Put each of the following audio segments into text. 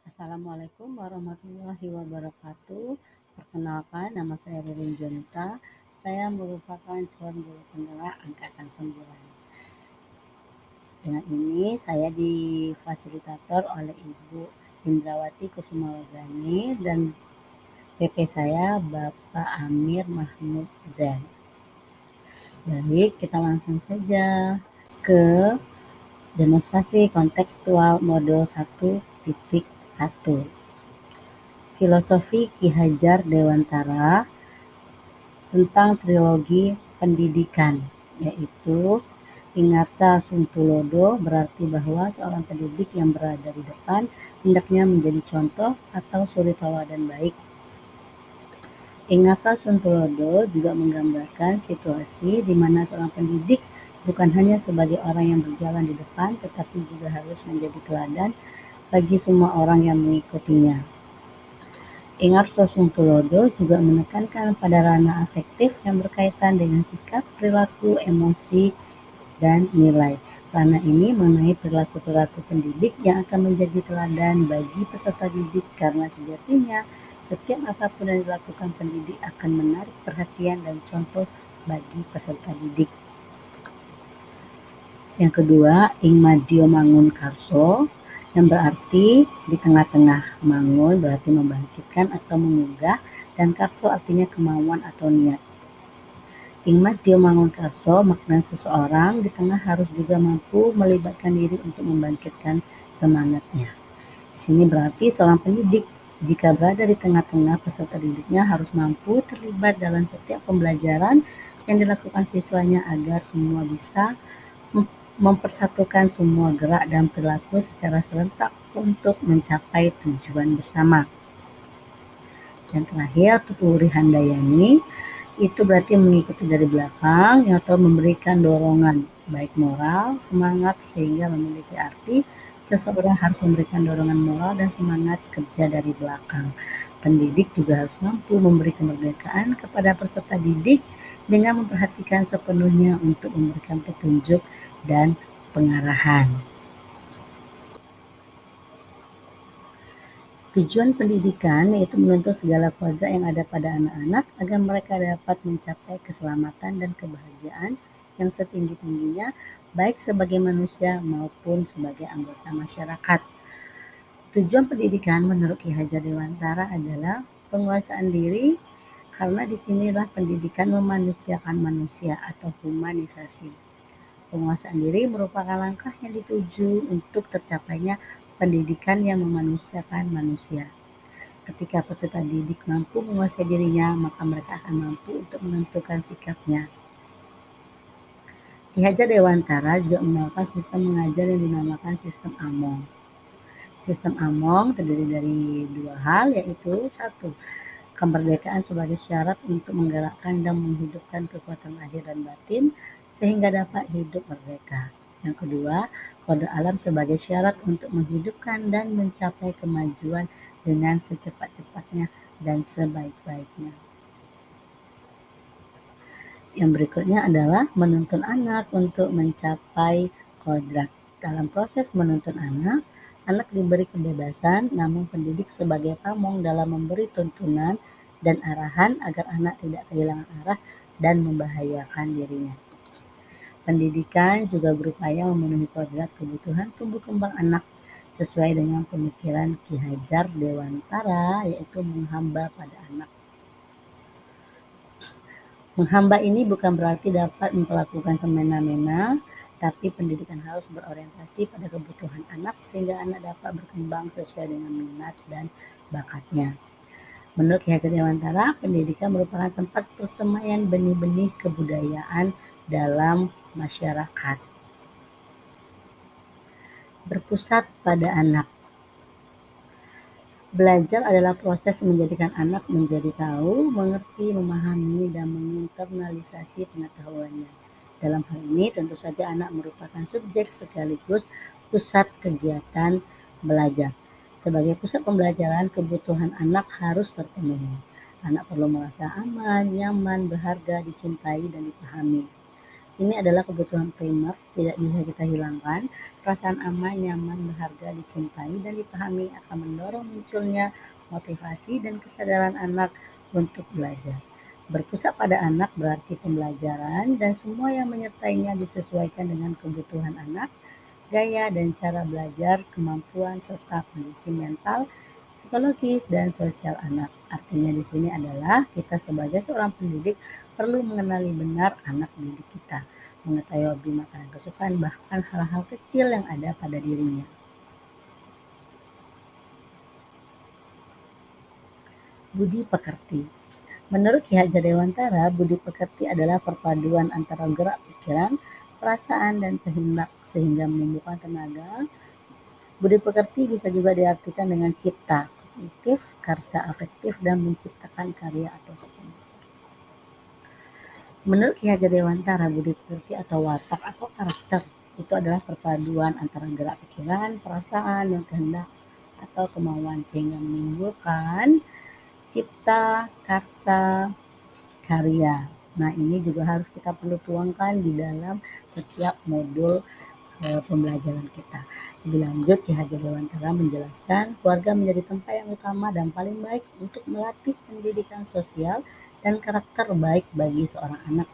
Assalamualaikum warahmatullahi wabarakatuh. Perkenalkan, nama saya Ririn Junta. Saya merupakan calon guru penggerak angkatan 9. Dengan ini saya difasilitator oleh Ibu Indrawati Kusumawardhani dan PP saya Bapak Amir Mahmud Zain. Baik, kita langsung saja ke demonstrasi kontekstual modul 1.1. Filosofi Ki Hajar Dewantara tentang trilogi pendidikan, yaitu Ingarsa Suntulodo berarti bahwa seorang pendidik yang berada di depan hendaknya menjadi contoh atau suri tauladan baik. Ingarsa Suntulodo juga menggambarkan situasi di mana seorang pendidik bukan hanya sebagai orang yang berjalan di depan, tetapi juga harus menjadi teladan bagi semua orang yang mengikutinya. Ingarso Suntulodo juga menekankan pada ranah afektif yang berkaitan dengan sikap, perilaku, emosi, dan nilai. Ranah ini mengenai perilaku-perilaku pendidik yang akan menjadi teladan bagi peserta didik karena sejatinya setiap apapun yang dilakukan pendidik akan menarik perhatian dan contoh bagi peserta didik. Yang kedua, ing madya mangun karso, yang berarti di tengah-tengah. Mangun berarti membangkitkan atau mengunggah, dan karso artinya kemauan atau niat. Ing madya mangun karso, makna seseorang di tengah harus juga mampu melibatkan diri untuk membangkitkan semangatnya. Di sini berarti seorang pendidik jika berada di tengah-tengah peserta didiknya harus mampu terlibat dalam setiap pembelajaran yang dilakukan siswanya agar semua bisa mempersatukan semua gerak dan perilaku secara serentak untuk mencapai tujuan bersama. Dan terakhir, tuturi handayani itu berarti mengikuti dari belakang atau memberikan dorongan baik moral, semangat sehingga memiliki arti seseorang harus memberikan dorongan moral dan semangat kerja dari belakang. Pendidik juga harus mampu memberi kemerdekaan kepada peserta didik dengan memperhatikan sepenuhnya untuk memberikan petunjuk dan pengarahan. Tujuan pendidikan yaitu menuntut segala kodrat yang ada pada anak-anak agar mereka dapat mencapai keselamatan dan kebahagiaan yang setinggi-tingginya baik sebagai manusia maupun sebagai anggota masyarakat. Tujuan pendidikan menurut Ki Hajar Dewantara adalah penguasaan diri karena disinilah pendidikan memanusiakan manusia atau humanisasi. Penguasaan diri merupakan langkah yang dituju untuk tercapainya pendidikan yang memanusiakan manusia. Ketika peserta didik mampu menguasai dirinya, maka mereka akan mampu untuk menentukan sikapnya. Ki Hajar Dewantara juga menawarkan sistem mengajar yang dinamakan sistem Among. Sistem Among terdiri dari dua hal, yaitu satu, kemerdekaan sebagai syarat untuk menggerakkan dan menghidupkan kekuatan lahir dan batin sehingga dapat hidup merdeka. Yang kedua, kode alam sebagai syarat untuk menghidupkan dan mencapai kemajuan dengan secepat-cepatnya dan sebaik-baiknya. Yang berikutnya adalah menuntun anak untuk mencapai kodrat. Dalam proses menuntun anak, anak diberi kebebasan, namun pendidik sebagai pamong dalam memberi tuntunan dan arahan agar anak tidak kehilangan arah dan membahayakan dirinya. Pendidikan juga berupaya memenuhi kodrat kebutuhan tumbuh kembang anak sesuai dengan pemikiran Ki Hajar Dewantara, yaitu menghamba pada anak. Menghamba ini bukan berarti dapat memperlakukan semena-mena, tapi pendidikan harus berorientasi pada kebutuhan anak sehingga anak dapat berkembang sesuai dengan minat dan bakatnya. Menurut Ki Hajar Dewantara, pendidikan merupakan tempat persemaian benih-benih kebudayaan dalam masyarakat. Berpusat pada anak. Belajar adalah proses menjadikan anak menjadi tahu, mengerti, memahami, dan menginternalisasi pengetahuannya. Dalam hal ini, tentu saja anak merupakan subjek sekaligus pusat kegiatan belajar. Sebagai pusat pembelajaran, kebutuhan anak harus terpenuhi. Anak perlu merasa aman, nyaman, berharga, dicintai, dan dipahami. Ini adalah kebutuhan primer, tidak bisa kita hilangkan. Perasaan aman, nyaman, berharga, dicintai, dan dipahami akan mendorong munculnya motivasi dan kesadaran anak untuk belajar. Berpusat pada anak berarti pembelajaran dan semua yang menyertainya disesuaikan dengan kebutuhan anak, gaya dan cara belajar, kemampuan, serta kondisi mental, psikologis, dan sosial anak. Artinya di sini adalah kita sebagai seorang pendidik perlu mengenali benar anak didik kita, mengetahui hobi, makanan kesukaan, bahkan hal-hal kecil yang ada pada dirinya. Budi pekerti. Menurut Ki Hajar Dewantara, budi pekerti adalah perpaduan antara gerak pikiran, perasaan, dan kehendak sehingga menimbulkan tenaga. Budi pekerti bisa juga diartikan dengan cipta, kognitif, karsa afektif, dan menciptakan karya atau seni. Menurut Ki Hajar Dewantara, budi pekerti atau watak atau karakter itu adalah perpaduan antara gerak pikiran, perasaan, dan kehendak atau kemauan sehingga menimbulkan cipta, karsa, karya. Nah, ini juga harus kita perlu tuangkan di dalam setiap modul pembelajaran kita. Lebih lanjut, Ki Hajar Dewantara menjelaskan keluarga menjadi tempat yang utama dan paling baik untuk melatih pendidikan sosial dan karakter baik bagi seorang anak.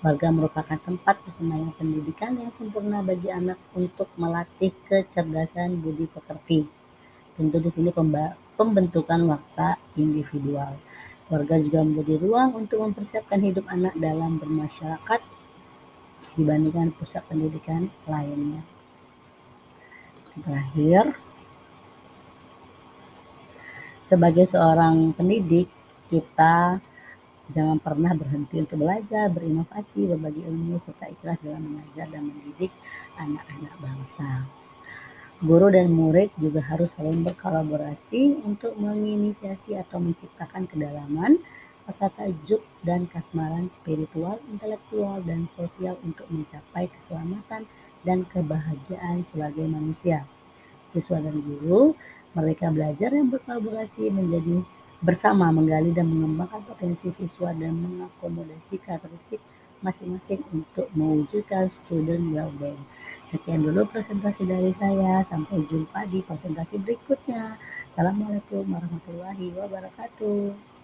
Keluarga merupakan tempat persembahyan pendidikan yang sempurna bagi anak untuk melatih kecerdasan budi pekerti. Tentu di sini pembentukan watak individual. Keluarga juga menjadi ruang untuk mempersiapkan hidup anak dalam bermasyarakat dibandingkan pusat pendidikan lainnya. Terakhir, sebagai seorang pendidik, kita jangan pernah berhenti untuk belajar, berinovasi, berbagi ilmu, serta ikhlas dalam mengajar dan mendidik anak-anak bangsa. Guru dan murid juga harus saling berkolaborasi untuk menginisiasi atau menciptakan kedalaman, rasa tajuk dan kasmaran spiritual, intelektual, dan sosial untuk mencapai keselamatan dan kebahagiaan sebagai manusia. Siswa dan guru, mereka belajar yang berkolaborasi menjadi bersama menggali dan mengembangkan potensi siswa dan mengakomodasi karakteristik masing-masing untuk mewujudkan student well-being. Sekian dulu presentasi dari saya. Sampai jumpa di presentasi berikutnya. Assalamualaikum warahmatullahi wabarakatuh.